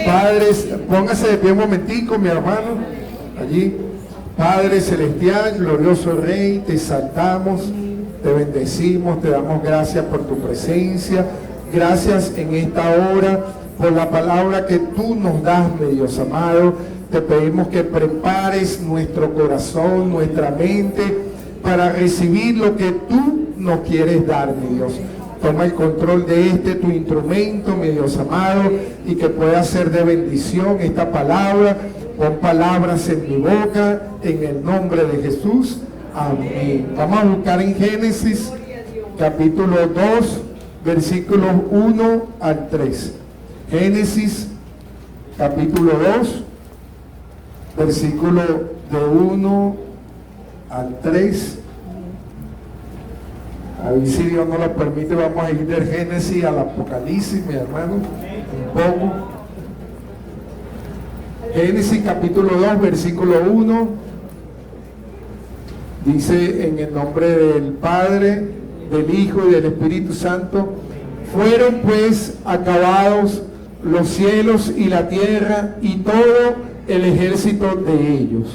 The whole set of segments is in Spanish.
Padre, póngase de pie un momentico, mi hermano, allí. Padre celestial, glorioso Rey, te exaltamos, te bendecimos, te damos gracias por tu presencia. Gracias en esta hora por la palabra que tú nos das, mi Dios amado. Te pedimos que prepares nuestro corazón, nuestra mente, para recibir lo que tú nos quieres dar, mi Dios. Toma el control de tu instrumento, mi Dios amado, y que pueda ser de bendición esta palabra. Pon palabras en mi boca, en el nombre de Jesús. Amén. Vamos a buscar en Génesis, capítulo 2, versículos 1 al 3. Génesis, capítulo 2, versículo de 1 al 3. A ver si Dios nos lo permite, vamos a ir del Génesis al Apocalipsis, mi hermano, un poco. Génesis capítulo 2, versículo 1, dice: en el nombre del Padre, del Hijo y del Espíritu Santo, fueron pues acabados los cielos y la tierra y todo el ejército de ellos.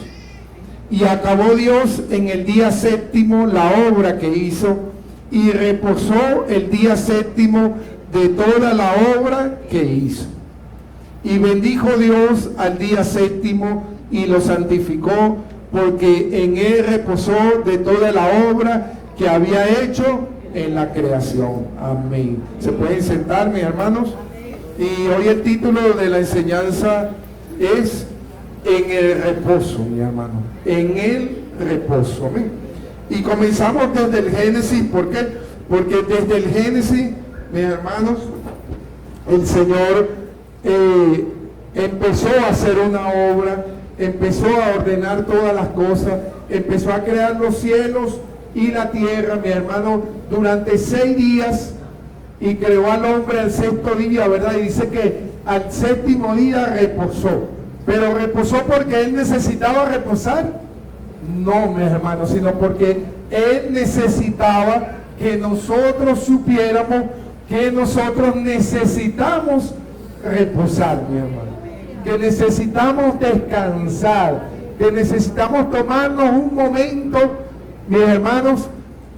Y acabó Dios en el día séptimo la obra que hizo, y reposó el día séptimo de toda la obra que hizo. Y bendijo Dios al día séptimo y lo santificó, porque en él reposó de toda la obra que había hecho en la creación. Amén. ¿Se pueden sentar, mis hermanos? Y hoy el título de la enseñanza es En el reposo, mi hermano. En el reposo. Amén. Y comenzamos desde el Génesis. ¿Por qué? Porque desde el Génesis, mis hermanos, el Señor empezó a hacer una obra, empezó a ordenar todas las cosas, empezó a crear los cielos y la tierra, mi hermano, durante 6 días, y creó al hombre al sexto día, ¿verdad? Y dice que al séptimo día reposó. Pero reposó porque él necesitaba reposar. No, mis hermanos, sino porque él necesitaba que nosotros supiéramos que nosotros necesitamos reposar, mi hermano, que necesitamos descansar, que necesitamos tomarnos un momento, mis hermanos,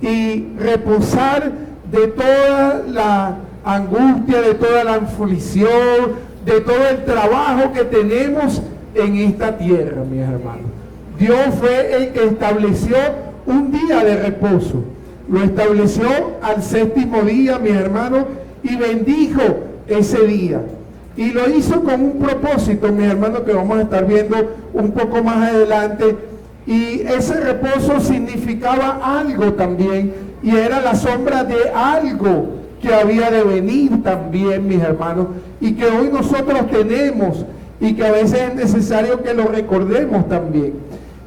y reposar de toda la angustia, de toda la aflicción, de todo el trabajo que tenemos en esta tierra, mis hermanos. Dios fue el que estableció un día de reposo. Lo estableció al séptimo día, mis hermanos, y bendijo ese día. Y lo hizo con un propósito, mis hermanos, que vamos a estar viendo un poco más adelante. Y ese reposo significaba algo también, y era la sombra de algo que había de venir también, mis hermanos, y que hoy nosotros tenemos, y que a veces es necesario que lo recordemos también.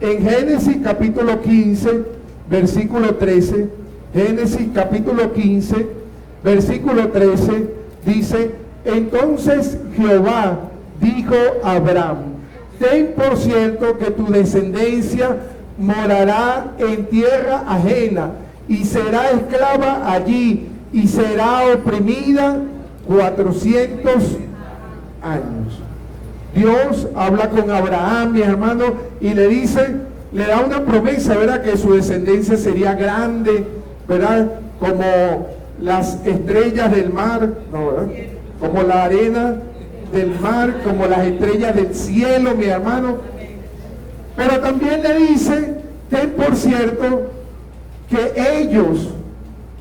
En Génesis capítulo 15, versículo 13, Génesis capítulo 15, versículo 13, dice: entonces Jehová dijo a Abraham: ten por cierto que tu descendencia morará en tierra ajena, y será esclava allí, y será oprimida 400 años. Dios habla con Abraham, mi hermano, y le dice, le da una promesa, ¿verdad? Que su descendencia sería grande, ¿verdad? Como las estrellas del mar, ¿no, verdad? Como la arena del mar, como las estrellas del cielo, mi hermano. Pero también le dice, ten por cierto que ellos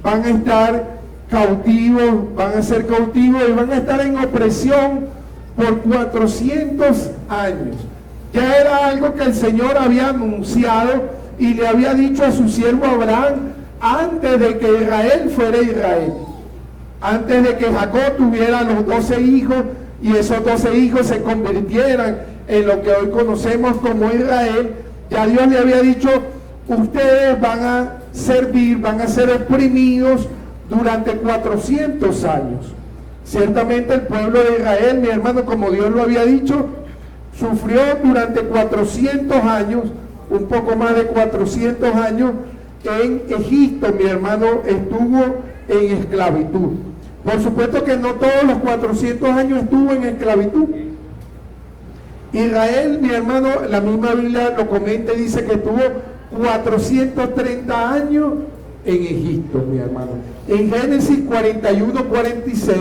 van a estar cautivos, van a ser cautivos y van a estar en opresión por 400 años. Ya era algo que el Señor había anunciado y le había dicho a su siervo Abraham antes de que Israel fuera Israel. Antes de que Jacob tuviera los 12 hijos y esos 12 hijos se convirtieran en lo que hoy conocemos como Israel, ya Dios le había dicho, ustedes van a servir, van a ser oprimidos durante 400 años. Ciertamente el pueblo de Israel, mi hermano, como Dios lo había dicho, sufrió durante 400 años, un poco más de 400 años, en Egipto, mi hermano, estuvo en esclavitud. Por supuesto que no todos los 400 años estuvo en esclavitud. Israel, mi hermano, la misma Biblia lo comenta y dice que tuvo 430 años en Egipto, mi hermano. En Génesis 41, 46,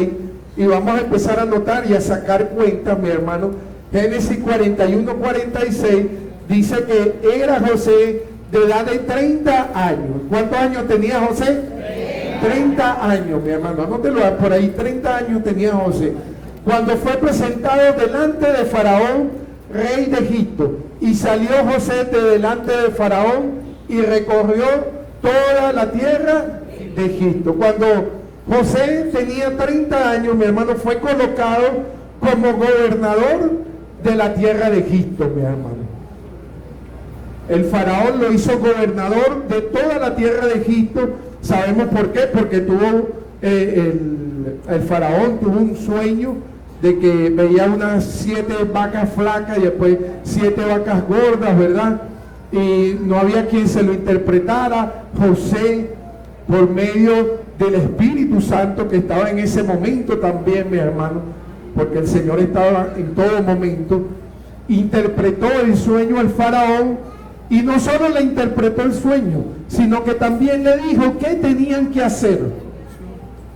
y vamos a empezar a notar y a sacar cuentas, mi hermano. Génesis 41, 46 dice que era José de edad de 30 años. ¿Cuántos años tenía José? 30 años, mi hermano. Anótelo por ahí, 30 años tenía José cuando fue presentado delante de Faraón, rey de Egipto. Y salió José de delante de Faraón y recorrió toda la tierra de Egipto. Cuando José tenía 30 años, mi hermano, fue colocado como gobernador de la tierra de Egipto, mi hermano. El Faraón lo hizo gobernador de toda la tierra de Egipto. ¿Sabemos por qué? Porque tuvo el Faraón tuvo un sueño de que veía unas 7 vacas flacas y después 7 vacas gordas, ¿verdad? Y no había quien se lo interpretara. José, por medio del Espíritu Santo que estaba en ese momento también, mi hermano, porque el Señor estaba en todo momento, interpretó el sueño al Faraón. Y no solo le interpretó el sueño, sino que también le dijo qué tenían que hacer,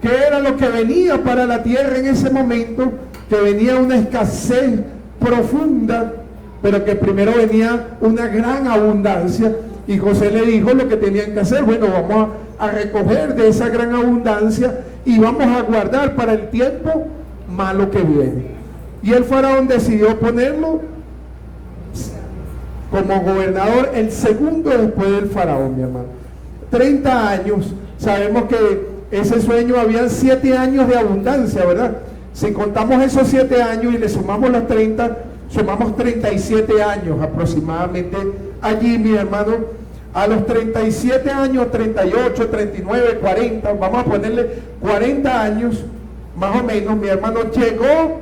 qué era lo que venía para la tierra en ese momento, que venía una escasez profunda, pero que primero venía una gran abundancia. Y José le dijo lo que tenían que hacer. Bueno, vamos a recoger de esa gran abundancia y vamos a guardar para el tiempo malo que viene. Y el Faraón decidió ponerlo como gobernador, el segundo después del Faraón, mi hermano. 30 años, sabemos que ese sueño habían 7 años de abundancia, ¿verdad? Si contamos esos 7 años y le sumamos los 30, sumamos 37 años aproximadamente allí, mi hermano. A los 37 años, 38, 39, 40, vamos a ponerle 40 años, más o menos, mi hermano, llegó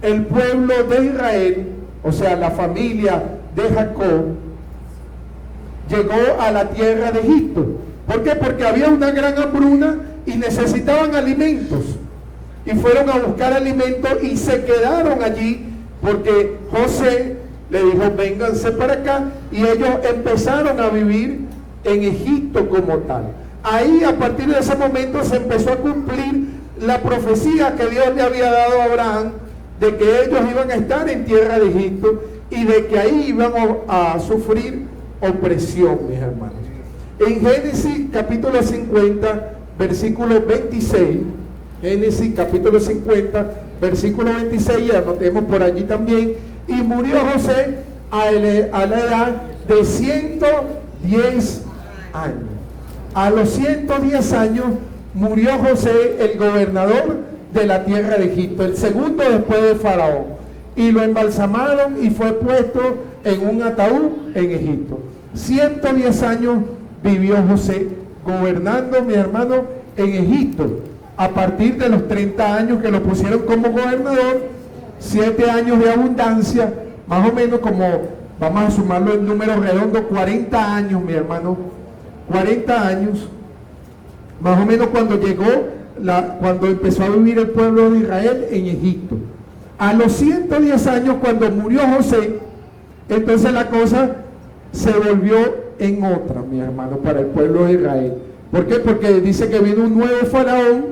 el pueblo de Israel, o sea, la familia de Jacob, llegó a la tierra de Egipto. ¿Por qué? Porque había una gran hambruna y necesitaban alimentos. Y fueron a buscar alimentos y se quedaron allí porque José le dijo, vénganse para acá, y ellos empezaron a vivir en Egipto como tal. Ahí, a partir de ese momento, se empezó a cumplir la profecía que Dios le había dado a Abraham de que ellos iban a estar en tierra de Egipto y de que ahí iban a sufrir opresión, mis hermanos. En Génesis capítulo 50, versículo 26, Génesis capítulo 50, versículo 26, y anotemos por allí también, y murió José a la edad de 110 años. A los 110 años murió José, el gobernador de la tierra de Egipto, el segundo después de Faraón. Y lo embalsamaron y fue puesto en un ataúd en Egipto. 110 años vivió José gobernando, mi hermano, en Egipto. A partir de los 30 años que lo pusieron como gobernador, 7 años de abundancia, más o menos como, vamos a sumarlo en número redondo, 40 años, mi hermano, 40 años, más o menos cuando cuando empezó a vivir el pueblo de Israel en Egipto. A los 110 años, cuando murió José, entonces la cosa se volvió en otra, mi hermano, para el pueblo de Israel. ¿Por qué? Porque dice que vino un nuevo faraón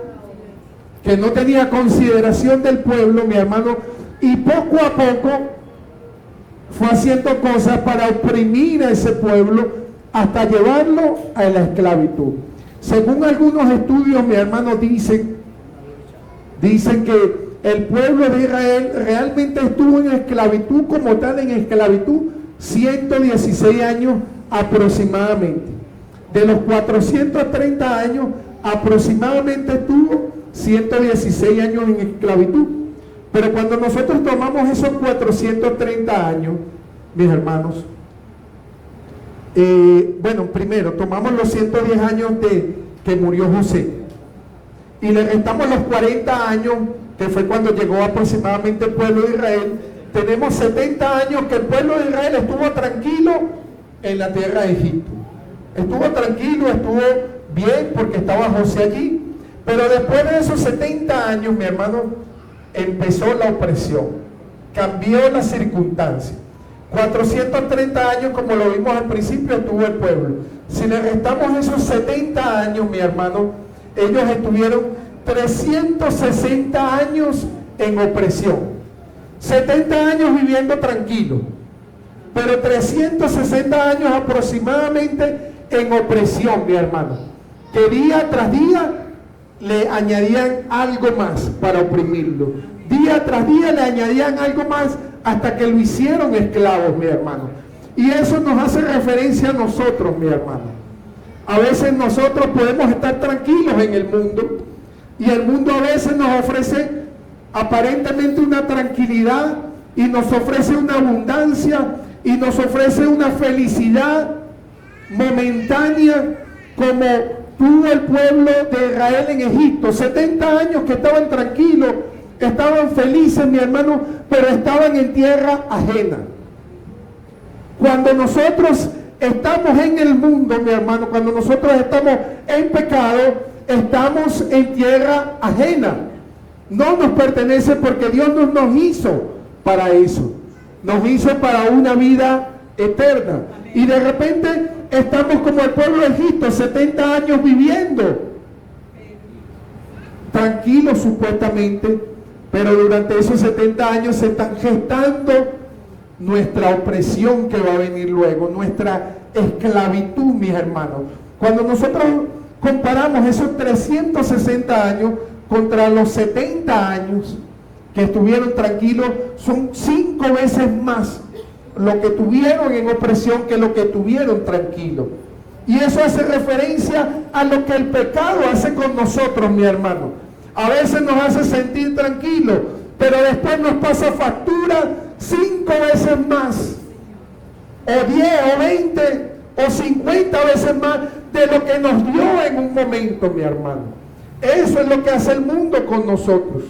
que no tenía consideración del pueblo, mi hermano, y poco a poco fue haciendo cosas para oprimir a ese pueblo hasta llevarlo a la esclavitud. Según algunos estudios, mi hermano, dicen que el pueblo de Israel realmente estuvo en esclavitud como tal, en esclavitud 116 años aproximadamente. De los 430 años, aproximadamente estuvo 116 años en esclavitud. Pero cuando nosotros tomamos esos 430 años, mis hermanos, bueno, primero tomamos los 110 años de que murió José y le restamos los 40 años que fue cuando llegó aproximadamente el pueblo de Israel. Tenemos 70 años que el pueblo de Israel estuvo tranquilo en la tierra de Egipto. Estuvo tranquilo, estuvo bien porque estaba José allí. Pero después de esos 70 años, mi hermano, empezó la opresión. cambió la circunstancia. 430 años, como lo vimos al principio, estuvo el pueblo. Si le restamos esos 70 años, mi hermano, ellos estuvieron 360 años en opresión. 70 años viviendo tranquilo, pero 360 años aproximadamente en opresión, mi hermano. Que día tras día le añadían algo más para oprimirlo. Día tras día le añadían algo más hasta que lo hicieron esclavos, mi hermano. Y eso nos hace referencia a nosotros, mi hermano. A veces nosotros podemos estar tranquilos en el mundo y el mundo a veces nos ofrece aparentemente una tranquilidad y nos ofrece una abundancia y nos ofrece una felicidad momentánea, como tuvo el pueblo de Israel en Egipto. 70 años que estaban tranquilos, estaban felices, mi hermano, pero estaban en tierra ajena. Cuando nosotros estamos en el mundo, mi hermano, cuando nosotros estamos en pecado, estamos en tierra ajena. No nos pertenece, porque Dios no nos hizo para eso. Nos hizo para una vida eterna. Y de repente estamos como el pueblo de Egipto, 70 años viviendo tranquilos supuestamente, pero durante esos 70 años se están gestando nuestra opresión que va a venir luego, nuestra esclavitud, mis hermanos. Cuando nosotros comparamos esos 360 años contra los 70 años que estuvieron tranquilos, son 5 veces más lo que tuvieron en opresión que lo que tuvieron tranquilo. Y eso hace referencia a lo que el pecado hace con nosotros, mi hermano. A veces nos hace sentir tranquilos, pero después nos pasa factura 5 veces más, o 10, o 20, o 50 veces más de lo que nos dio en un momento, mi hermano. Eso es lo que hace el mundo con nosotros.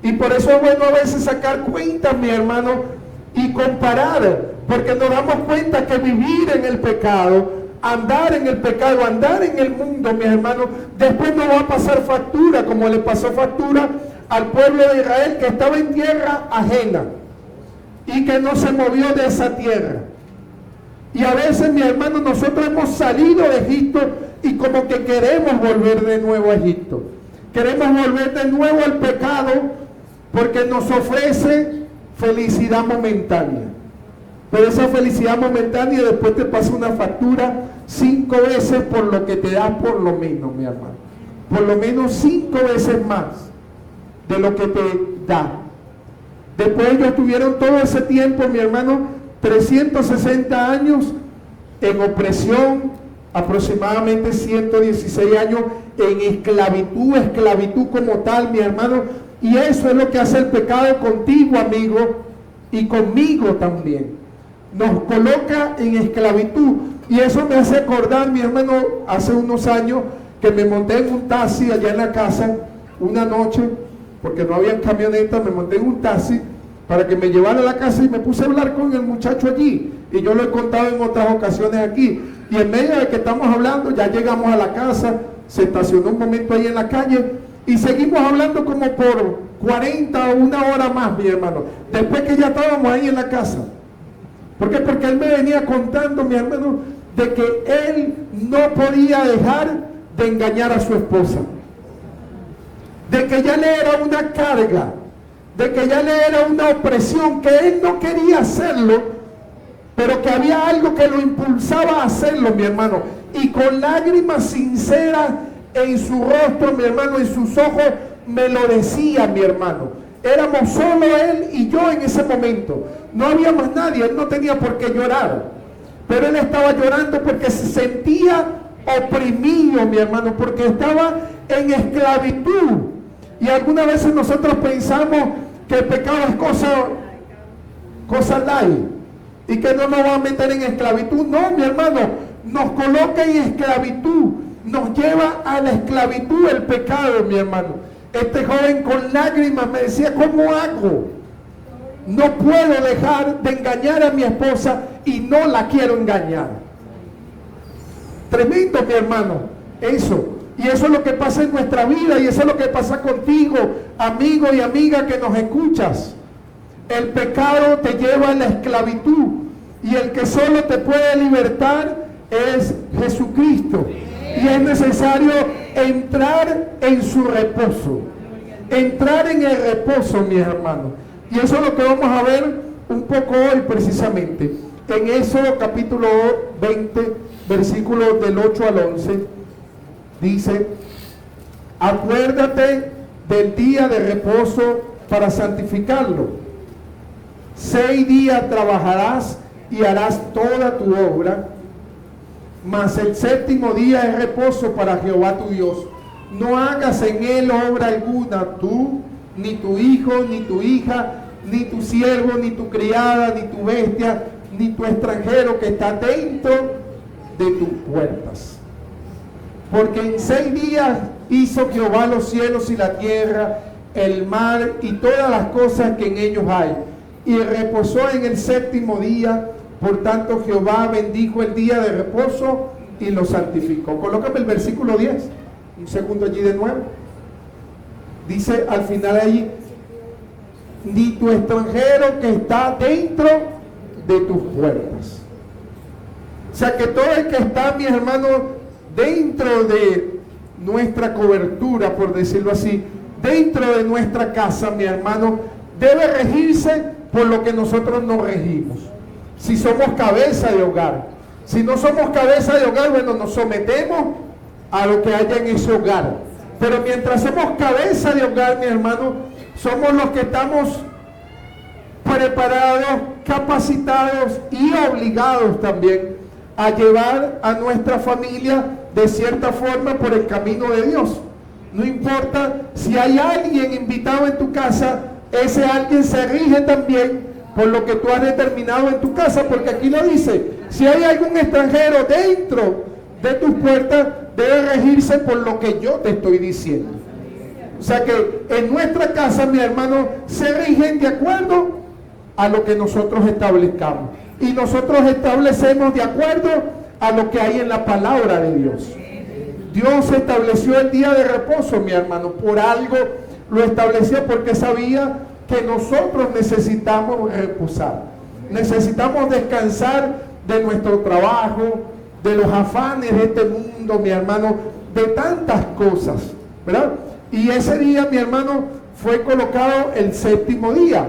Y por eso es bueno a veces sacar cuentas, mi hermano, y comparar, porque nos damos cuenta que vivir en el pecado, andar en el pecado, andar en el mundo, mis hermanos, después nos va a pasar factura, como le pasó factura al pueblo de Israel, que estaba en tierra ajena y que no se movió de esa tierra. Y a veces, mi hermano, nosotros hemos salido de Egipto y como que queremos volver de nuevo a Egipto. Queremos volver de nuevo al pecado porque nos ofrece felicidad momentánea. Pero esa felicidad momentánea después te pasa una factura 5 veces por lo que te da, por lo menos, mi hermano. Por lo menos 5 veces más de lo que te da. Después ellos tuvieron todo ese tiempo, mi hermano, 360 años en opresión, aproximadamente 116 años en esclavitud como tal, mi hermano. Y eso es lo que hace el pecado contigo, amigo, y conmigo también. Nos coloca en esclavitud. Y eso me hace acordar, mi hermano, hace unos años que me monté en un taxi allá en la casa, una noche, porque no había camioneta, me monté en un taxi para que me llevara a la casa y me puse a hablar con el muchacho allí. Y yo lo he contado en otras ocasiones aquí. Y en medio de que estamos hablando, ya llegamos a la casa, se estacionó un momento ahí en la calle y seguimos hablando como por 40 o una hora más, mi hermano, después que ya estábamos ahí en la casa. ¿Por qué? Porque él me venía contando, mi hermano, de que él no podía dejar de engañar a su esposa, de que ya le era una carga, de que ya le era una opresión, que él no quería hacerlo, pero que había algo que lo impulsaba a hacerlo, mi hermano, y con lágrimas sinceras en su rostro, mi hermano, en sus ojos, me lo decía, mi hermano. Éramos solo él y yo en ese momento. No había más nadie, él no tenía por qué llorar. Pero él estaba llorando porque se sentía oprimido, mi hermano, porque estaba en esclavitud. Y algunas veces nosotros pensamos que el pecado es cosa light y que no nos va a meter en esclavitud. No, mi hermano, nos coloca en esclavitud. Nos lleva a la esclavitud el pecado, mi hermano. Este joven con lágrimas me decía, ¿cómo hago? No puedo dejar de engañar a mi esposa y no la quiero engañar. Tremendo, mi hermano, eso. Y eso es lo que pasa en nuestra vida y eso es lo que pasa contigo, amigo y amiga que nos escuchas. El pecado te lleva a la esclavitud y el que solo te puede libertar es Jesucristo. Y es necesario entrar en su reposo. Entrar en el reposo, mis hermanos. Y eso es lo que vamos a ver un poco hoy precisamente. En Éxodo capítulo 20, versículos del 8 al 11, dice: acuérdate del día de reposo para santificarlo. 6 días trabajarás y harás toda tu obra, mas el 7º día es reposo para Jehová tu Dios. No hagas en él obra alguna, tú, ni tu hijo, ni tu hija, ni tu siervo, ni tu criada, ni tu bestia, ni tu extranjero que está dentro de tus puertas. Porque en 6 días hizo Jehová los cielos y la tierra, el mar y todas las cosas que en ellos hay, y reposó en el 7º día. Por tanto Jehová bendijo el día de reposo y lo santificó. Colócame el versículo 10, un segundo allí de nuevo. Dice al final allí: ni tu extranjero que está dentro de tus puertas. O sea que todo el que está, mi hermano, dentro de nuestra cobertura, por decirlo así, dentro de nuestra casa, mi hermano, debe regirse por lo que nosotros nos regimos. Si somos cabeza de hogar, si no somos cabeza de hogar, bueno, nos sometemos a lo que haya en ese hogar. Pero mientras somos cabeza de hogar, mi hermano, somos los que estamos preparados, capacitados y obligados también a llevar a nuestra familia de cierta forma por el camino de Dios. No importa si hay alguien invitado en tu casa, ese alguien se rige también por lo que tú has determinado en tu casa, porque aquí lo dice: si hay algún extranjero dentro de tus puertas, debe regirse por lo que yo te estoy diciendo. O sea que en nuestra casa, mi hermano, se rigen de acuerdo a lo que nosotros establezcamos. Y nosotros establecemos de acuerdo a lo que hay en la palabra de Dios. Dios estableció el día de reposo, mi hermano, por algo lo estableció, porque sabía que nosotros necesitamos reposar. Necesitamos descansar de nuestro trabajo, de los afanes de este mundo, mi hermano, de tantas cosas, ¿verdad? Y ese día, mi hermano, fue colocado el 7º día,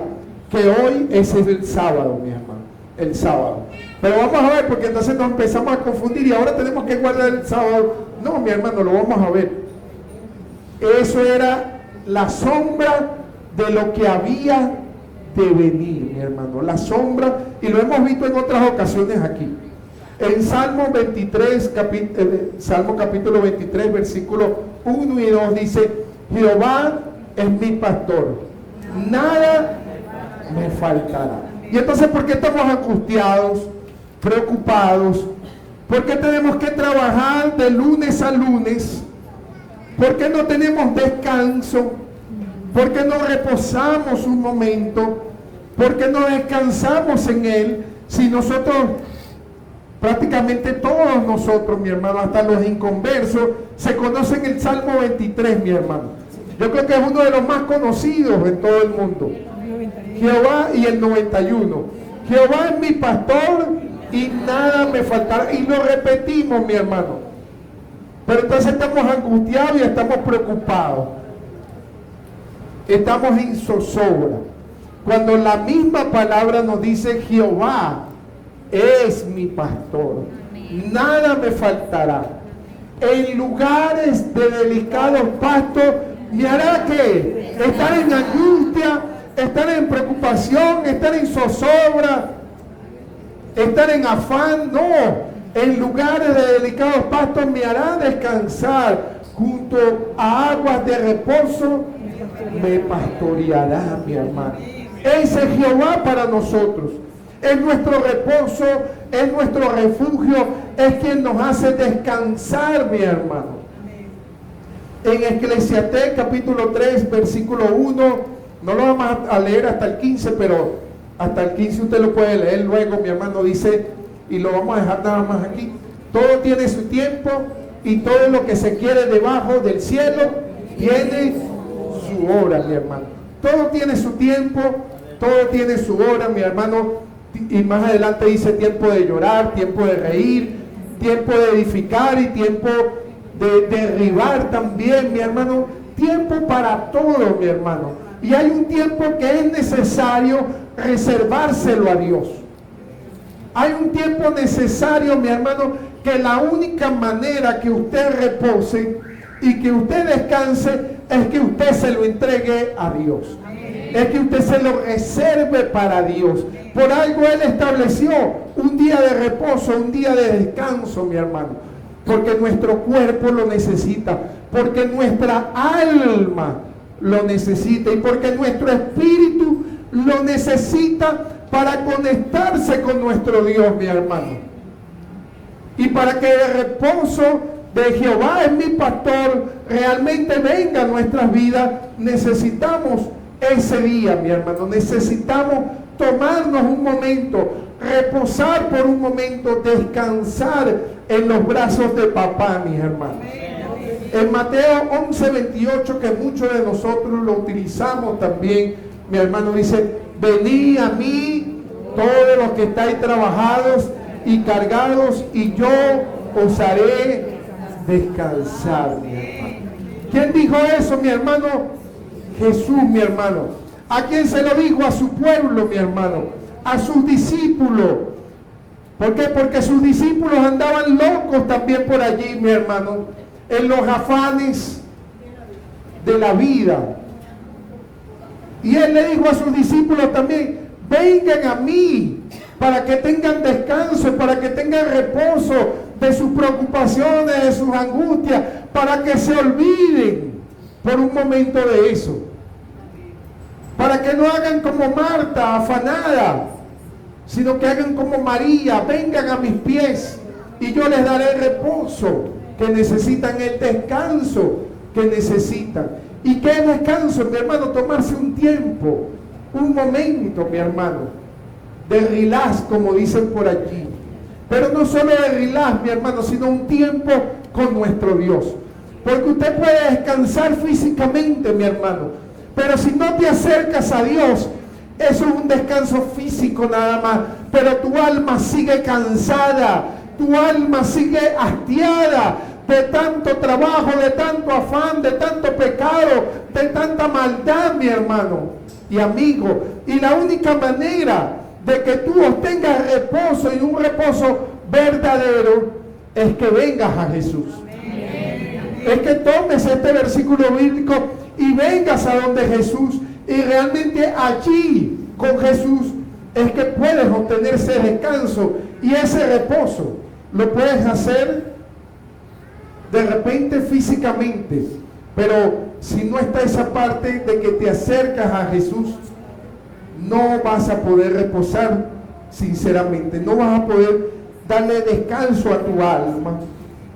que hoy es el sábado, mi hermano, el sábado. Pero vamos a ver, porque entonces nos empezamos a confundir y ahora tenemos que guardar el sábado. No, mi hermano, lo vamos a ver. Eso era la sombra de lo que había de venir, mi hermano, la sombra, y lo hemos visto en otras ocasiones aquí. En Salmo 23, Salmo capítulo 23, versículos 1 y 2 dice: Jehová es mi pastor, nada me faltará. Y entonces, ¿por qué estamos angustiados, preocupados? ¿Por qué tenemos que trabajar de lunes a lunes? ¿Por qué no tenemos descanso? ¿Por qué no reposamos un momento? ¿Por qué no descansamos en Él? Si nosotros, prácticamente todos nosotros, mi hermano, hasta los inconversos, se conocen el Salmo 23, mi hermano. Yo creo que es uno de los más conocidos en todo el mundo. Jehová, y el 91. Jehová es mi pastor y nada me faltará. Y lo repetimos, mi hermano. Pero entonces estamos angustiados y estamos preocupados. Estamos en zozobra. Cuando la misma palabra nos dice: Jehová es mi pastor, nada me faltará. En lugares de delicados pastos me hará que estar en angustia, estar en preocupación, estar en zozobra, estar en afán. No, en lugares de delicados pastos me hará descansar, junto a aguas de reposo me pastoreará, mi hermano. Ese es Jehová para nosotros. Es nuestro reposo, es nuestro refugio, es quien nos hace descansar, mi hermano. En Eclesiastés capítulo 3, versículo 1, no lo vamos a leer hasta el 15, pero hasta el 15 usted lo puede leer luego, mi hermano, dice, y lo vamos a dejar nada más aquí: todo tiene su tiempo y todo lo que se quiere debajo del cielo tiene su hora, mi hermano. Todo tiene su tiempo todo tiene su hora, mi hermano, y más adelante dice tiempo de llorar, tiempo de reír, tiempo de edificar y tiempo de derribar también, mi hermano, tiempo para todo, mi hermano. Y hay un tiempo que es necesario reservárselo a Dios. Hay un tiempo necesario, mi hermano, que la única manera que usted repose y que usted descanse es que usted se lo entregue a Dios. Es que usted se lo reserve para Dios. Por algo Él estableció un día de reposo, un día de descanso, mi hermano. Porque nuestro cuerpo lo necesita, porque nuestra alma lo necesita y porque nuestro espíritu lo necesita para conectarse con nuestro Dios, mi hermano. Y para que el reposo de Jehová es mi pastor realmente venga a nuestras vidas, necesitamos ese día, mi hermano. Necesitamos tomarnos un momento, reposar por un momento, descansar en los brazos de papá, mis hermanos. En Mateo 11:28, que muchos de nosotros lo utilizamos también, mi hermano dice: venid a mí todos los que estáis trabajados y cargados, y yo os haré descansar, mi hermano. ¿Quién dijo eso, mi hermano? Jesús, mi hermano. ¿A quién se lo dijo? A su pueblo, mi hermano, a sus discípulos. ¿Por qué? Porque sus discípulos andaban locos también por allí, mi hermano, en los afanes de la vida. Y Él le dijo a sus discípulos también: vengan a mí para que tengan descanso, para que tengan reposo de sus preocupaciones, de sus angustias, para que se olviden por un momento de eso. Para que no hagan como Marta, afanada, sino que hagan como María: vengan a mis pies y yo les daré el reposo que necesitan, el descanso que necesitan. ¿Y qué es descanso, mi hermano? Tomarse un tiempo, un momento, mi hermano, de relax, como dicen por allí. Pero no solo de relax, mi hermano, sino un tiempo con nuestro Dios. Porque usted puede descansar físicamente, mi hermano, pero si no te acercas a Dios, eso es un descanso físico nada más. Pero tu alma sigue cansada, tu alma sigue hastiada de tanto trabajo, de tanto afán, de tanto pecado, de tanta maldad, mi hermano y amigo. Y la única manera de que tú obtengas reposo, y un reposo verdadero, es que vengas a Jesús. Es que tomes este versículo bíblico y vengas a donde Jesús, y realmente allí con Jesús es que puedes obtener ese descanso y ese reposo. Lo puedes hacer de repente físicamente, pero si no está esa parte de que te acercas a Jesús, no vas a poder reposar sinceramente, no vas a poder darle descanso a tu alma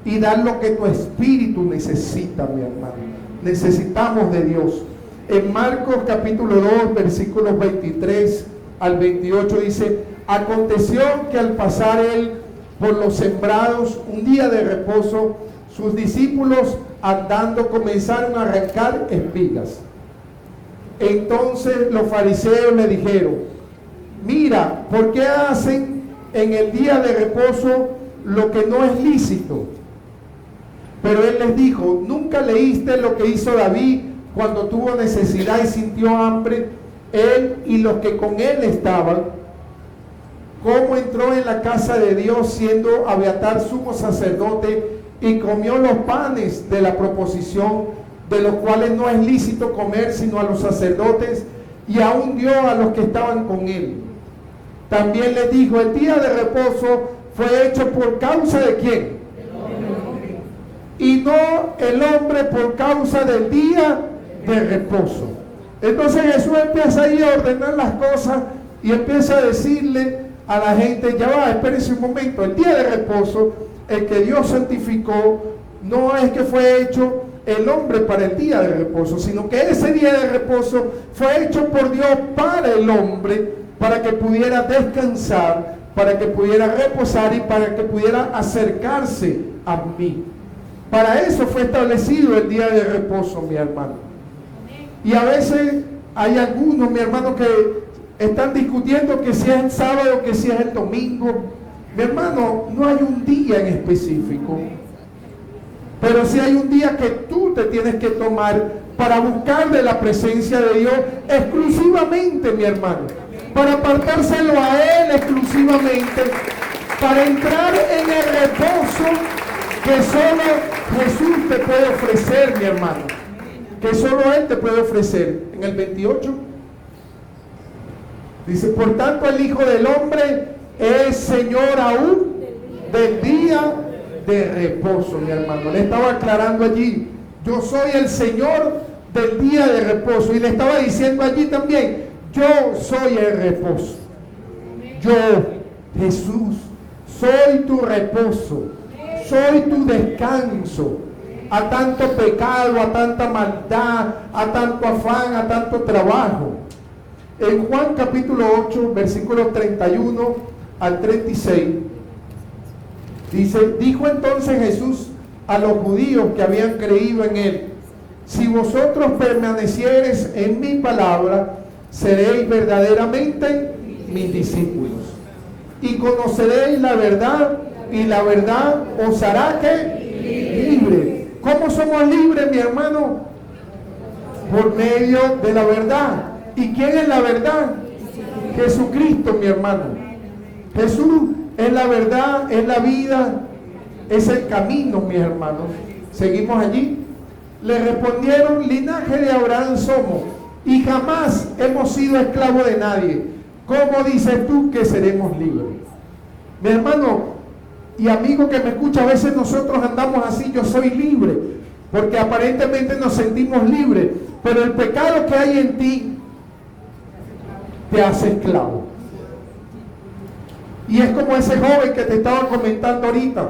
y dar lo que tu espíritu necesita, mi hermano. Necesitamos de Dios. En Marcos capítulo 2, versículos 23 al 28 dice: aconteció que al pasar él por los sembrados un día de reposo, sus discípulos andando comenzaron a arrancar espigas. Entonces los fariseos le dijeron: mira, ¿por qué hacen en el día de reposo lo que no es lícito? Pero él les dijo: ¿nunca leíste lo que hizo David cuando tuvo necesidad y sintió hambre, él y los que con él estaban? ¿Cómo entró en la casa de Dios siendo Abiatar sumo sacerdote y comió los panes de la proposición, de los cuales no es lícito comer sino a los sacerdotes, y aún dio a los que estaban con él? También les dijo: el día de reposo fue hecho por causa de ¿quién? Y no el hombre por causa del día de reposo. Entonces Jesús empieza ahí a ordenar las cosas y empieza a decirle a la gente: ya va, espérense un momento, el día de reposo, el que Dios santificó, no es que fue hecho el hombre para el día de reposo, sino que ese día de reposo fue hecho por Dios para el hombre, para que pudiera descansar, para que pudiera reposar y para que pudiera acercarse a mí. Para eso fue establecido el día de reposo, mi hermano. Y a veces hay algunos, mi hermano, que están discutiendo que si es el sábado, que si es el domingo. Mi hermano, no hay un día en específico, pero sí hay un día que tú te tienes que tomar para buscar de la presencia de Dios exclusivamente, mi hermano, para apartárselo a Él exclusivamente, para entrar en el reposo que solo Jesús te puede ofrecer, mi hermano, que solo Él te puede ofrecer. En el 28 dice: por tanto el Hijo del Hombre es Señor aún del día de reposo, mi hermano. Le estaba aclarando allí: yo soy el Señor del día de reposo. Y le estaba diciendo allí también: yo soy el reposo. Yo, Jesús, soy tu reposo, soy tu descanso a tanto pecado, a tanta maldad, a tanto afán, a tanto trabajo. En Juan capítulo 8, versículos 31 al 36, dice: dijo entonces Jesús a los judíos que habían creído en Él: si vosotros permaneciereis en mi palabra, seréis verdaderamente mis discípulos, y conoceréis la verdad, y la verdad os hará ¿qué? Libre. ¿Cómo somos libres, mi hermano? Por medio de la verdad. ¿Y quién es la verdad? Jesucristo, mi hermano. Jesús es la verdad, es la vida, es el camino, mis hermanos. Seguimos allí. Le respondieron: linaje de Abraham somos, y jamás hemos sido esclavos de nadie. ¿Cómo dices tú que seremos libres? Mi hermano y amigo que me escucha, a veces nosotros andamos así: yo soy libre, porque aparentemente nos sentimos libres, pero el pecado que hay en ti te hace esclavo. Y es como ese joven que te estaba comentando ahorita: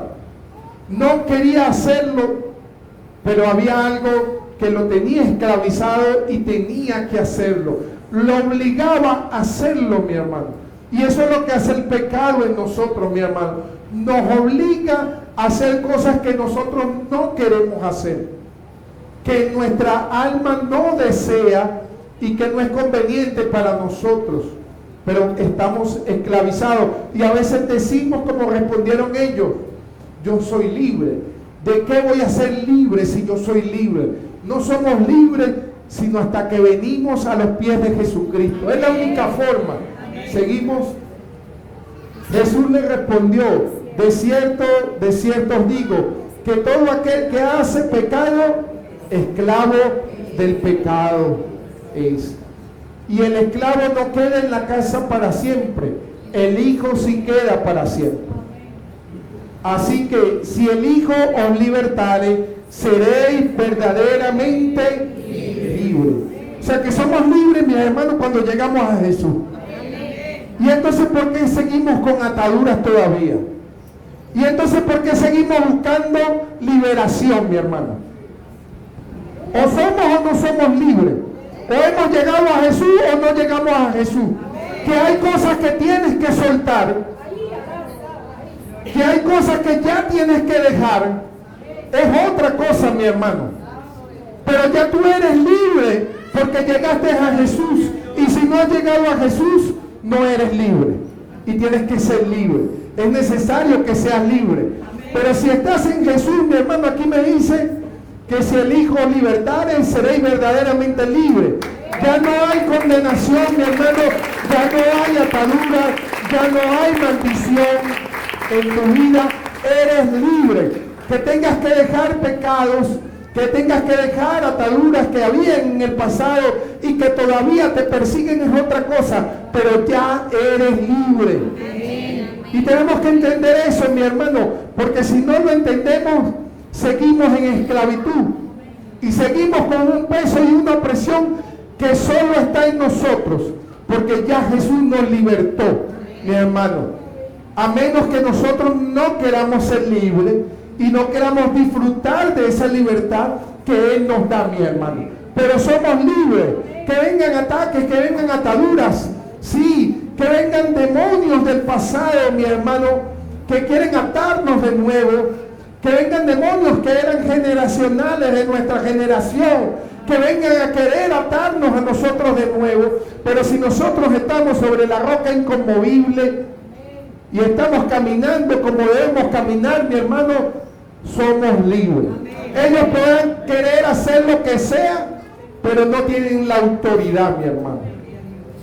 no quería hacerlo, pero había algo que lo tenía esclavizado y tenía que hacerlo. Lo obligaba a hacerlo, mi hermano. Y eso es lo que hace el pecado en nosotros, mi hermano. Nos obliga a hacer cosas que nosotros no queremos hacer, que nuestra alma no desea y que no es conveniente para nosotros, pero estamos esclavizados. Y a veces decimos como respondieron ellos: yo soy libre. ¿De qué voy a ser libre si yo soy libre? No somos libres sino hasta que venimos a los pies de Jesucristo. Es la única forma. Seguimos. Jesús le respondió: de cierto os digo, que todo aquel que hace pecado, esclavo del pecado es. Y el esclavo no queda en la casa para siempre, el Hijo sí queda para siempre. Así que si el Hijo os libertare, seréis verdaderamente libres. O sea que somos libres, mis hermanos, cuando llegamos a Jesús. Y entonces, ¿por qué seguimos con ataduras todavía? Y entonces, ¿por qué seguimos buscando liberación, mi hermano? O somos o no somos libres. O hemos llegado a Jesús o no llegamos a Jesús. Que hay cosas que tienes que soltar, que hay cosas que ya tienes que dejar, es otra cosa, mi hermano. Pero ya tú eres libre porque llegaste a Jesús. Y si no has llegado a Jesús, no eres libre. Y tienes que ser libre. Es necesario que seas libre. Pero si estás en Jesús, mi hermano, aquí me dice que si el Hijo libertare, seréis verdaderamente libres. Ya no hay condenación, mi hermano. Ya no hay atadura. Ya no hay maldición en tu vida. Eres libre. Que tengas que dejar pecados, que tengas que dejar ataduras que había en el pasado y que todavía te persiguen, es otra cosa, pero ya eres libre. Y tenemos que entender eso, mi hermano, porque si no lo entendemos, seguimos en esclavitud y seguimos con un peso y una presión que solo está en nosotros, porque ya Jesús nos libertó, mi hermano. A menos que nosotros no queramos ser libres y no queramos disfrutar de esa libertad que Él nos da, mi hermano. Pero somos libres. Que vengan ataques, que vengan ataduras, sí, que vengan demonios del pasado, mi hermano, que quieren atarnos de nuevo, que vengan demonios que eran generacionales de nuestra generación, que vengan a querer atarnos a nosotros de nuevo, pero si nosotros estamos sobre la roca inconmovible y estamos caminando como debemos caminar, mi hermano, somos libres. Ellos podrán querer hacer lo que sea, pero no tienen la autoridad, mi hermano.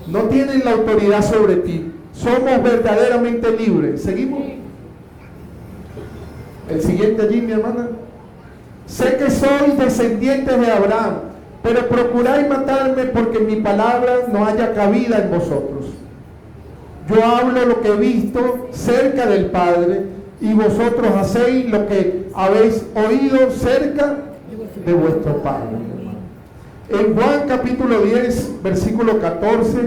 No tienen la autoridad sobre ti. Somos verdaderamente libres. ¿Seguimos? El siguiente allí, mi hermana. Sé que sois descendientes de Abraham, pero procuráis matarme porque mi palabra no haya cabida en vosotros. Yo hablo lo que he visto cerca del Padre, y vosotros hacéis lo que habéis oído cerca de vuestro Padre. En Juan capítulo 10, versículo 14,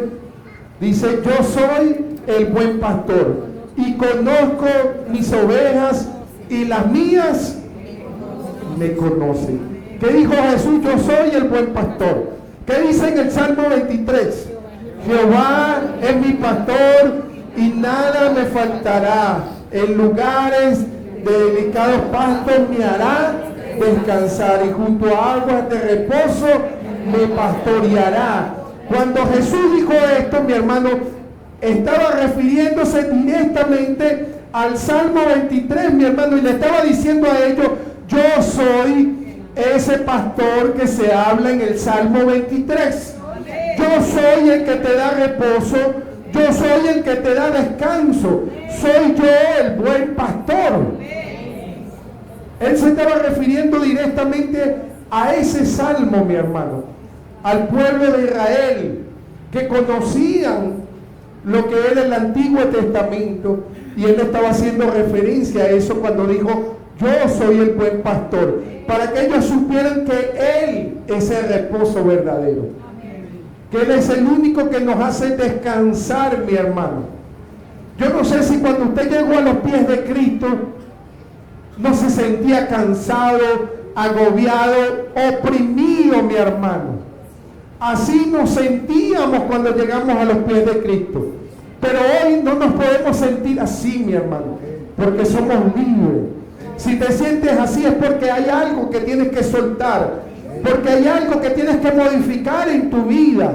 dice: yo soy el buen pastor, y conozco mis ovejas, y las mías me conocen. ¿Qué dijo Jesús? Yo soy el buen pastor. ¿Qué dice en el Salmo 23? Jehová es mi pastor y nada me faltará. En lugares de delicados pastos me hará descansar, y junto a aguas de reposo me pastoreará. Cuando Jesús dijo esto, mi hermano, estaba refiriéndose directamente al Salmo 23, mi hermano, y le estaba diciendo a ellos: yo soy ese pastor que se habla en el Salmo 23. Yo soy el que te da reposo, yo soy el que te da descanso, soy yo el buen pastor. Él se estaba refiriendo directamente a ese salmo, mi hermano, al pueblo de Israel, que conocían lo que era el Antiguo Testamento, y él estaba haciendo referencia a eso cuando dijo: yo soy el buen pastor, para que ellos supieran que Él es el reposo verdadero, que Él es el único que nos hace descansar, mi hermano. Yo no sé si cuando usted llegó a los pies de Cristo no se sentía cansado, agobiado, oprimido, mi hermano. Así nos sentíamos cuando llegamos a los pies de Cristo, pero hoy no nos podemos sentir así, mi hermano, porque somos libres. Si te sientes así es porque hay algo que tienes que soltar, porque hay algo que tienes que modificar en tu vida,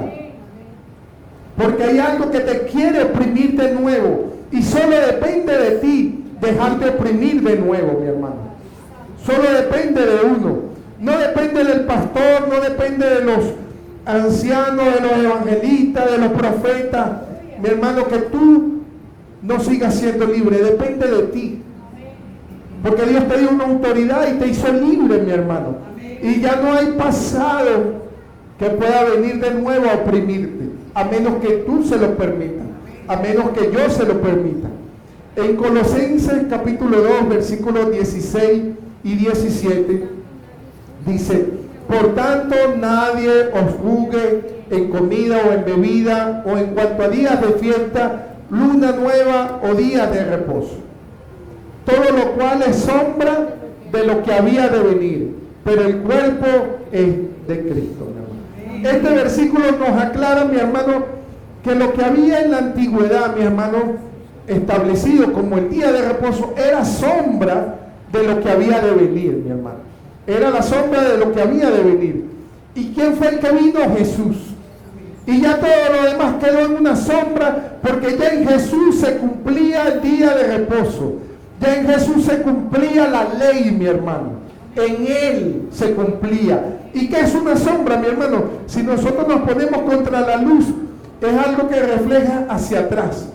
porque hay algo que te quiere oprimir de nuevo, y solo depende de ti dejarte oprimir de nuevo, mi hermano. Solo depende de uno, no depende del pastor, no depende de los ancianos, de los evangelistas, de los profetas, mi hermano, que tú no sigas siendo libre, depende de ti. Porque Dios te dio una autoridad y te hizo libre, mi hermano. Y ya no hay pasado que pueda venir de nuevo a oprimirte, a menos que tú se lo permitas, a menos que yo se lo permita. En Colosenses capítulo 2, versículos 16 y 17, dice: por tanto, nadie os juzgue en comida o en bebida, o en cuanto a días de fiesta, luna nueva o días de reposo. Todo lo cual es sombra de lo que había de venir, pero el cuerpo es de Cristo, mi hermano. Este versículo nos aclara, mi hermano, que lo que había en la antigüedad, mi hermano, establecido como el día de reposo, era sombra de lo que había de venir, mi hermano. Era la sombra de lo que había de venir. ¿Y quién fue el que vino? Jesús. Y ya todo lo demás quedó en una sombra, porque ya en Jesús se cumplía el día de reposo. Ya en Jesús se cumplía la ley, mi hermano. En Él se cumplía. ¿Y qué es una sombra, mi hermano? Si nosotros nos ponemos contra la luz, es algo que refleja hacia atrás.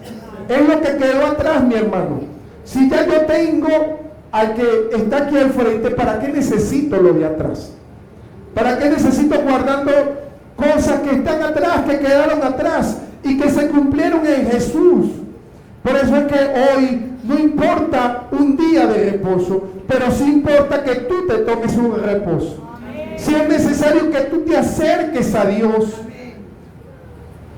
Es lo que quedó atrás, mi hermano. Si ya yo tengo al que está aquí al frente, ¿para qué necesito lo de atrás? ¿Para qué necesito guardando cosas que están atrás, que quedaron atrás y que se cumplieron en Jesús? Por eso es que hoy no importa un día de reposo, pero sí importa que tú te tomes un reposo. Si es necesario que tú te acerques a Dios,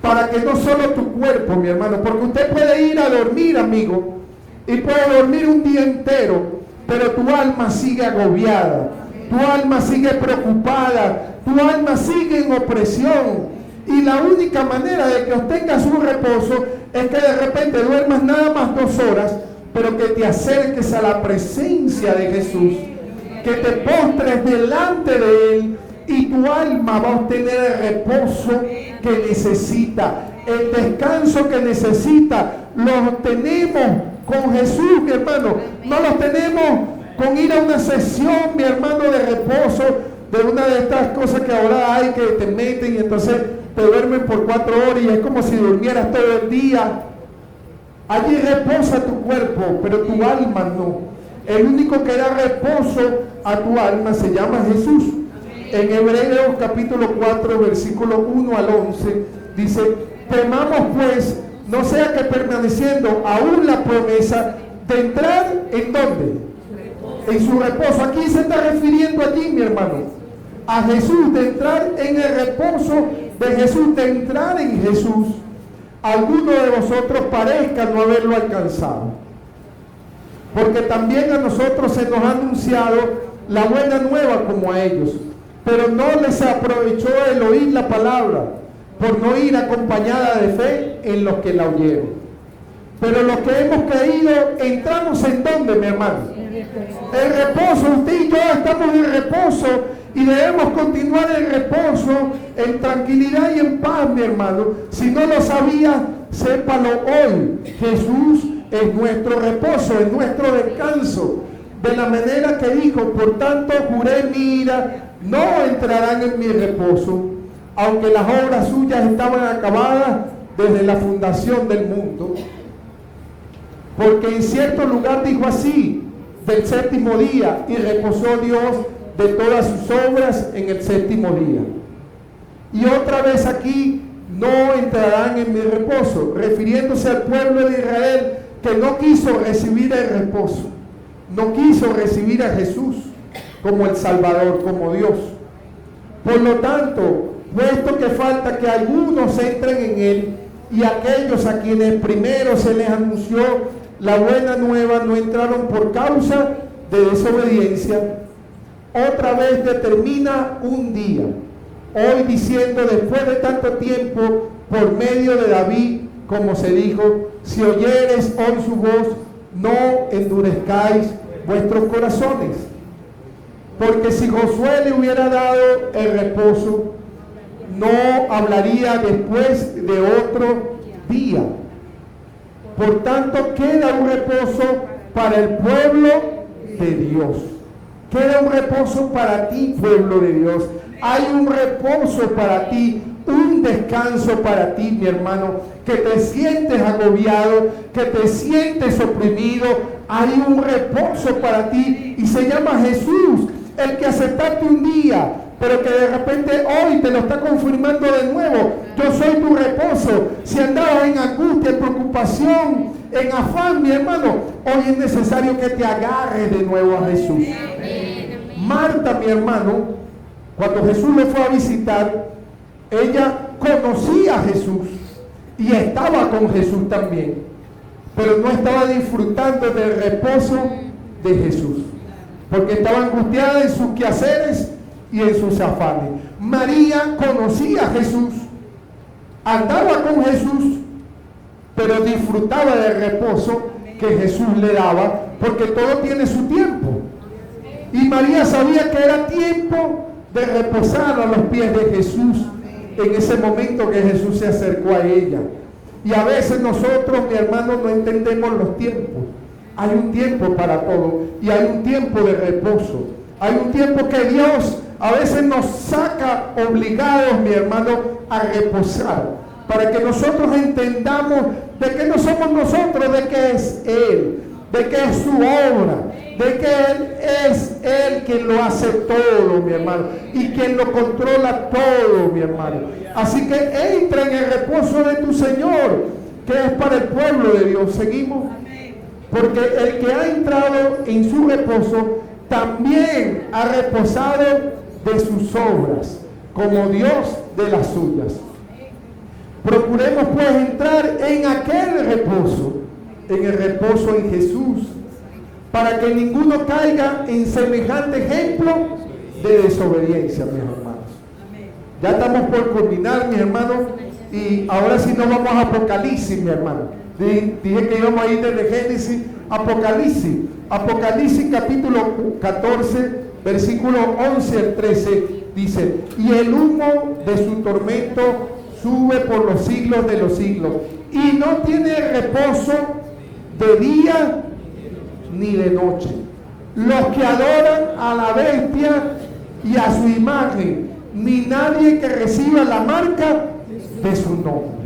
para que no solo tu cuerpo, mi hermano, porque usted puede ir a dormir, amigo, y puede dormir un día entero, pero tu alma sigue agobiada, tu alma sigue preocupada, tu alma sigue en opresión. Y la única manera de que obtengas un reposo es que de repente duermas nada más 2 horas, pero que te acerques a la presencia de Jesús, que te postres delante de Él y tu alma va a obtener el reposo que necesita. El descanso que necesita lo obtenemos con Jesús, mi hermano. No lo tenemos con ir a una sesión, mi hermano, de reposo, de una de estas cosas que ahora hay, que te meten y entonces te duermen por 4 horas y es como si durmieras todo el día. Allí reposa tu cuerpo, pero tu alma no. El único que da reposo a tu alma se llama Jesús. En Hebreos capítulo 4, versículo 1 al 11, dice: temamos pues, no sea que permaneciendo aún la promesa de entrar, ¿en dónde? En su reposo. Aquí se está refiriendo allí, mi hermano, a Jesús, de entrar en el reposo de Jesús, de entrar en Jesús. Alguno de vosotros parezca no haberlo alcanzado, porque también a nosotros se nos ha anunciado la buena nueva como a ellos, pero no les aprovechó el oír la palabra, por no ir acompañada de fe en los que la oyeron. Pero los que hemos creído, entramos ¿en dónde, mi hermano? El reposo. Usted y yo estamos en reposo y debemos continuar en reposo, en tranquilidad y en paz, mi hermano. Si no lo sabía, sépalo hoy. Jesús es nuestro reposo, es nuestro descanso. De la manera que dijo: por tanto juré mi ira, no entrarán en mi reposo, aunque las obras suyas estaban acabadas desde la fundación del mundo. Porque en cierto lugar dijo así del séptimo día, y reposó Dios de todas sus obras en el séptimo día. Y otra vez aquí: no entrarán en mi reposo, refiriéndose al pueblo de Israel que no quiso recibir el reposo, no quiso recibir a Jesús como el Salvador, como Dios. Por lo tanto, puesto que falta que algunos entren en él, y aquellos a quienes primero se les anunció la buena nueva no entraron por causa de desobediencia, otra vez determina un día, hoy diciendo: después de tanto tiempo, por medio de David, como se dijo: si oyeres hoy su voz, no endurezcáis vuestros corazones. Porque si Josué le hubiera dado el reposo, no hablaría después de otro día. Por tanto, queda un reposo para el pueblo de Dios. Queda un reposo para ti, pueblo de Dios. Hay un reposo para ti, un descanso para ti, mi hermano, que te sientes agobiado, que te sientes oprimido. Hay un reposo para ti y se llama Jesús, el que aceptaste un día, pero que de repente hoy te lo está confirmando de nuevo. Yo soy tu reposo. Si andabas en angustia, en preocupación, en afán, mi hermano, hoy es necesario que te agarres de nuevo a Jesús. Marta, mi hermano, cuando Jesús le fue a visitar, ella conocía a Jesús y estaba con Jesús también, pero no estaba disfrutando del reposo de Jesús, porque estaba angustiada en sus quehaceres y en sus afanes. María conocía a Jesús, andaba con Jesús, pero disfrutaba del reposo que Jesús le daba, porque todo tiene su tiempo. Y María sabía que era tiempo de reposar a los pies de Jesús en ese momento que Jesús se acercó a ella. Y a veces nosotros, mi hermano, no entendemos los tiempos. Hay un tiempo para todo y hay un tiempo de reposo. Hay un tiempo que Dios a veces nos saca obligados, mi hermano, a reposar, para que nosotros entendamos de que no somos nosotros, de que es Él, de que es su obra, de que Él es Él quien lo hace todo, mi hermano, y quien lo controla todo, mi hermano. Así que entra en el reposo de tu Señor, que es para el pueblo de Dios. Seguimos. Porque el que ha entrado en su reposo también ha reposado de sus obras, como Dios de las suyas. Procuremos pues entrar en aquel reposo, en el reposo en Jesús, para que ninguno caiga en semejante ejemplo de desobediencia, mis hermanos. Ya estamos por culminar, mis hermanos, y ahora sí nos vamos a Apocalipsis, mi hermano. Dije que íbamos a ir desde Génesis a Apocalipsis. Apocalipsis capítulo 14, versículo 11 al 13. dice, y el humo de su tormento sube por los siglos de los siglos, y no tiene reposo de día ni de noche. Los que adoran a la bestia y a su imagen, ni nadie que reciba la marca de su nombre.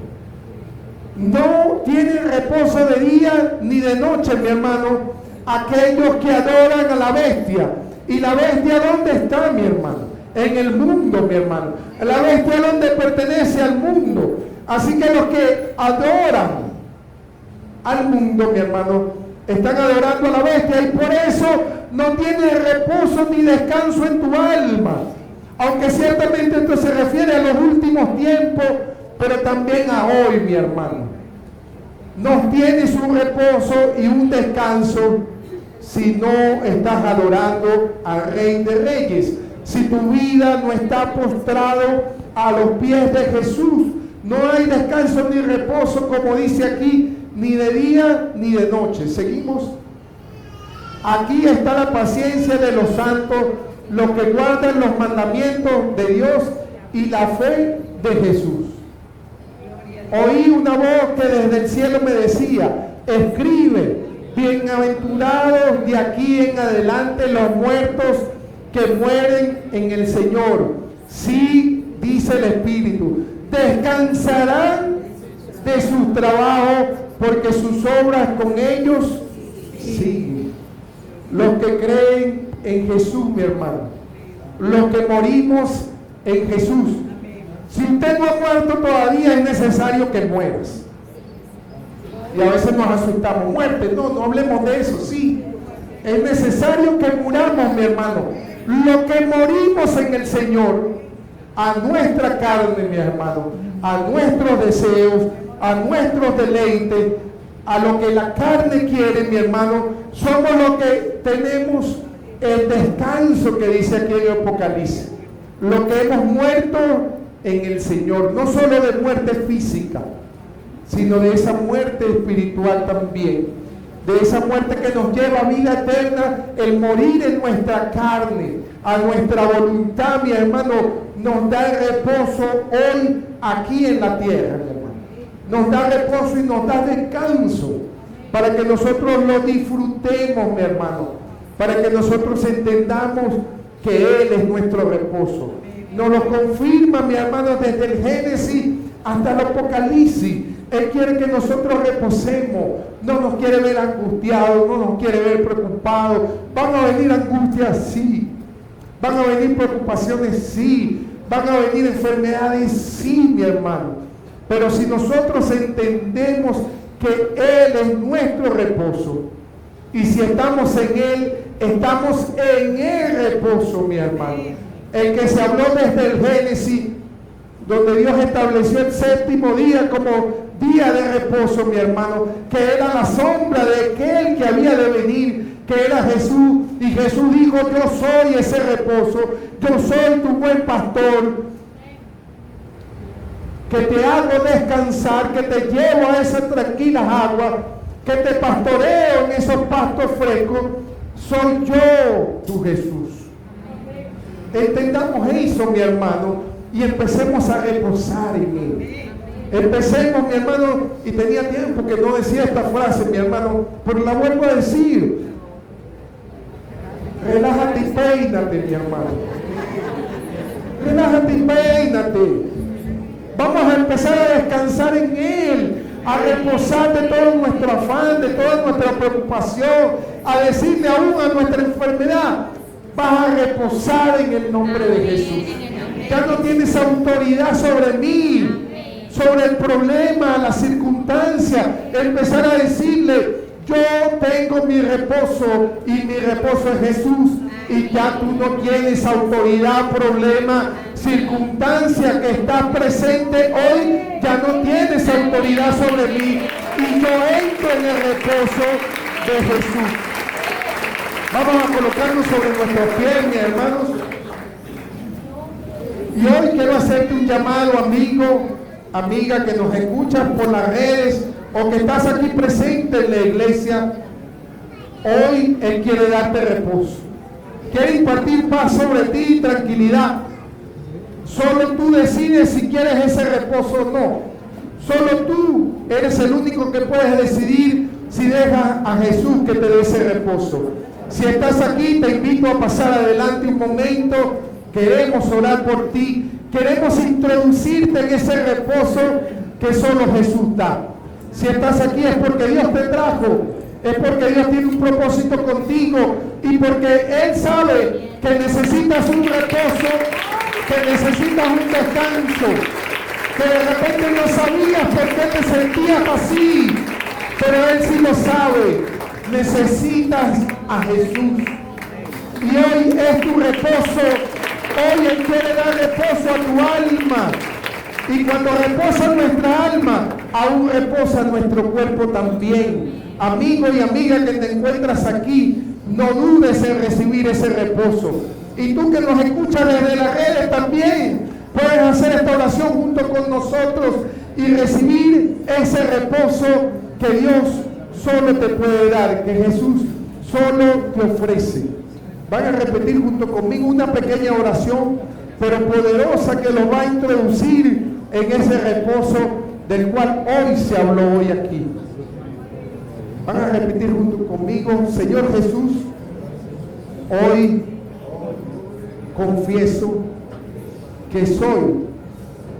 No tienen reposo de día ni de noche, mi hermano, aquellos que adoran a la bestia. ¿Y la bestia dónde está, mi hermano? En el mundo, mi hermano. La bestia donde pertenece al mundo. Así que los que adoran al mundo, mi hermano, están adorando a la bestia, y por eso no tiene reposo ni descanso en tu alma. Aunque ciertamente esto se refiere a los últimos tiempos, pero también a hoy, mi hermano. No tienes un reposo y un descanso si no estás adorando al Rey de Reyes. Si tu vida no está postrado a los pies de Jesús, no hay descanso ni reposo, como dice aquí, ni de día ni de noche. Seguimos. Aquí está la paciencia de los santos, los que guardan los mandamientos de Dios y la fe de Jesús. Oí una voz que desde el cielo me decía, escribe, bienaventurados de aquí en adelante los muertos que mueren en el Señor. Sí, dice el Espíritu, descansarán de sus trabajos, porque sus obras con ellos siguen. Los que creen en Jesús, mi hermano, los que morimos en Jesús. Si usted no ha muerto todavía, es necesario que mueras. Y a veces nos asustamos, muerte, no hablemos de eso, sí. Es necesario que muramos, mi hermano. Lo que morimos en el Señor, a nuestra carne, mi hermano, a nuestros deseos, a nuestros deleites, a lo que la carne quiere, mi hermano, somos los que tenemos el descanso que dice aquí en el Apocalipsis. Lo que hemos muerto en el Señor, no solo de muerte física, sino de esa muerte espiritual también, de esa muerte que nos lleva a vida eterna, el morir en nuestra carne, a nuestra voluntad, mi hermano, nos da el reposo hoy aquí en la tierra, mi hermano. Nos da reposo y nos da descanso para que nosotros lo disfrutemos, mi hermano, para que nosotros entendamos que Él es nuestro reposo. Nos lo confirma, mi hermano, desde el Génesis hasta el Apocalipsis. Él quiere que nosotros reposemos. No nos quiere ver angustiados, no nos quiere ver preocupados. Van a venir angustias, sí. Van a venir preocupaciones, sí. Van a venir enfermedades, sí, mi hermano. Pero si nosotros entendemos que Él es nuestro reposo, y si estamos en Él, estamos en el reposo, mi hermano. El que se habló desde el Génesis, donde Dios estableció el séptimo día como día de reposo, mi hermano, que era la sombra de aquel que había de venir, que era Jesús. Y Jesús dijo, yo soy ese reposo, yo soy tu buen pastor, que te hago descansar, que te llevo a esas tranquilas aguas, que te pastoreo en esos pastos frescos. Soy yo tu Jesús. Entendamos eso, mi hermano, y empecemos a reposar en Él. Empecemos, mi hermano, y tenía tiempo que no decía esta frase, mi hermano, pero la vuelvo a decir. Relájate y peínate, mi hermano. Relájate y peínate. Vamos a empezar a descansar en Él, a reposar de todo nuestro afán, de toda nuestra preocupación, a decirle aún a nuestra enfermedad, vas a reposar en el nombre de Jesús. Ya no tienes autoridad sobre mí, sobre el problema, la circunstancia. Empezar a decirle, yo tengo mi reposo y mi reposo es Jesús. Y ya tú no tienes autoridad, problema, circunstancia que está presente hoy, ya no tienes autoridad sobre mí. Y yo entro en el reposo de Jesús. Vamos a colocarnos sobre nuestros pies, mis hermanos. Y hoy quiero hacerte un llamado, amigo, amiga, que nos escuchas por las redes o que estás aquí presente en la iglesia. Hoy Él quiere darte reposo. Quiere impartir paz sobre ti, tranquilidad. Solo tú decides si quieres ese reposo o no. Solo tú eres el único que puedes decidir si dejas a Jesús que te dé ese reposo. Si estás aquí, te invito a pasar adelante un momento. Queremos orar por ti. Queremos introducirte en ese reposo que solo Jesús da. Si estás aquí es porque Dios te trajo, es porque Dios tiene un propósito contigo y porque Él sabe que necesitas un reposo, que necesitas un descanso, que de repente no sabías por qué te sentías así, pero Él sí lo sabe. Necesitas a Jesús y hoy es tu reposo. Hoy Él quiere dar reposo a tu alma. Y cuando reposa nuestra alma, aún reposa nuestro cuerpo también. Amigo y amiga que te encuentras aquí, no dudes en recibir ese reposo. Y tú que nos escuchas desde las redes también, puedes hacer esta oración junto con nosotros y recibir ese reposo que Dios solo te puede dar, que Jesús solo te ofrece. Van a repetir junto conmigo una pequeña oración, pero poderosa, que los va a introducir en ese reposo del cual hoy se habló hoy aquí. Van a repetir junto conmigo: Señor Jesús, hoy confieso que soy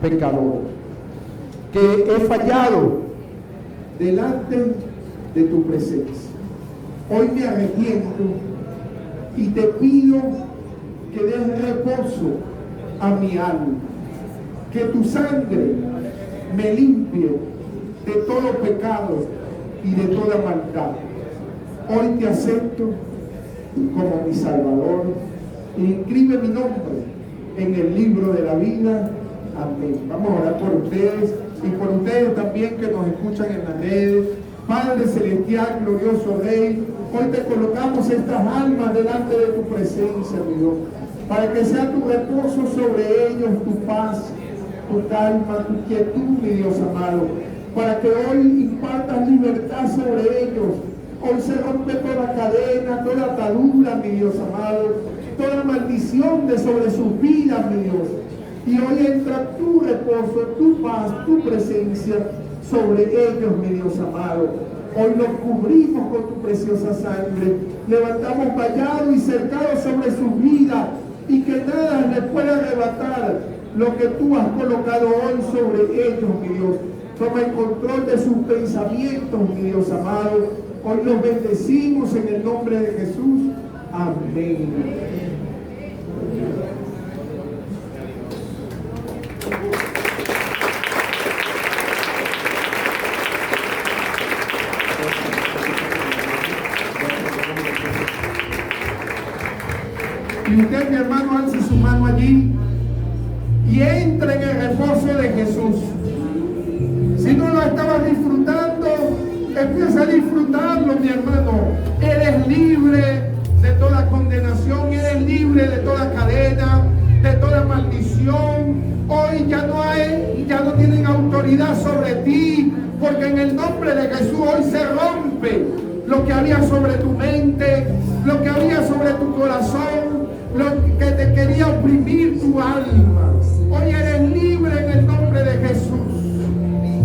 pecador, que he fallado delante de tu presencia. Hoy me arrepiento y te pido que des reposo a mi alma, que tu sangre me limpie de todo pecado y de toda maldad. Hoy te acepto como mi Salvador e inscribe mi nombre en el libro de la vida. Amén. Vamos a orar por ustedes y por ustedes también que nos escuchan en las redes. Padre celestial, glorioso Rey, hoy te colocamos estas almas delante de tu presencia, mi Dios, para que sea tu reposo sobre ellos, tu paz, tu calma, tu quietud, mi Dios amado, para que hoy impartas libertad sobre ellos. Hoy se rompe toda cadena, toda atadura, mi Dios amado, toda maldición de sobre sus vidas, mi Dios. Y hoy entra tu reposo, tu paz, tu presencia sobre ellos, mi Dios amado. Hoy los cubrimos con tu preciosa sangre. Levantamos vallado y cercado sobre sus vidas y que nada les pueda arrebatar lo que tú has colocado hoy sobre ellos, mi Dios. Toma el control de sus pensamientos, mi Dios amado. Hoy los bendecimos en el nombre de Jesús. Amén. Y usted, mi hermano, alce su mano allí y entre en el reposo de Jesús. Si no lo estabas disfrutando, empieza a disfrutarlo, mi hermano. Eres libre de toda condenación, eres libre de toda cadena, de toda maldición. Hoy ya no tienen autoridad sobre ti, porque en el nombre de Jesús hoy se rompe lo que había sobre tu mente, lo que había sobre tu corazón, lo que te quería oprimir tu alma. Hoy eres libre en el nombre de Jesús.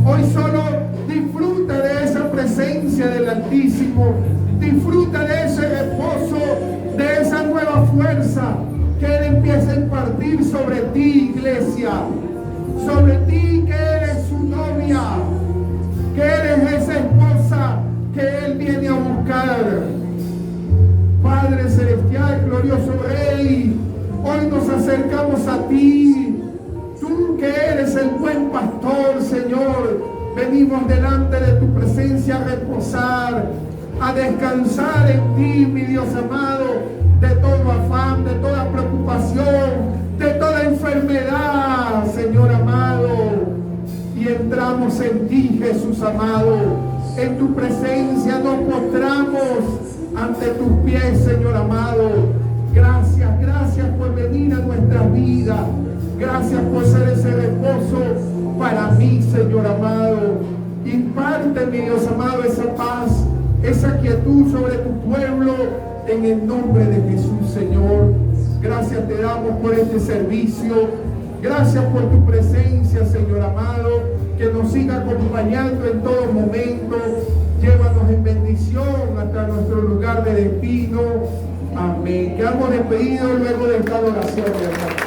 Hoy solo disfruta de esa presencia del Altísimo, disfruta de ese reposo, de esa nueva fuerza que Él empieza a impartir sobre ti, iglesia, sobre ti que eres su novia, que eres esa esposa que Él viene a buscar. Padre celestial, glorioso Rey, hoy nos acercamos a ti, tú que eres el buen pastor, Señor. Venimos delante de tu presencia a reposar, a descansar en ti, mi Dios amado, de todo afán, de toda preocupación, de toda enfermedad, Señor amado. Y entramos en ti, Jesús amado. En tu presencia nos postramos ante tus pies, Señor amado. Gracias, gracias por venir a nuestras vidas. Gracias por ser ese reposo para mí, Señor amado. Imparte, mi Dios amado, esa paz, esa quietud sobre tu pueblo, en el nombre de Jesús, Señor. Gracias te damos por este servicio. Gracias por tu presencia, Señor amado, que nos siga acompañando en todo momento. Llévanos en bendición hasta nuestro lugar de destino. Amén. Quedamos despedidos luego de esta oración, hermano.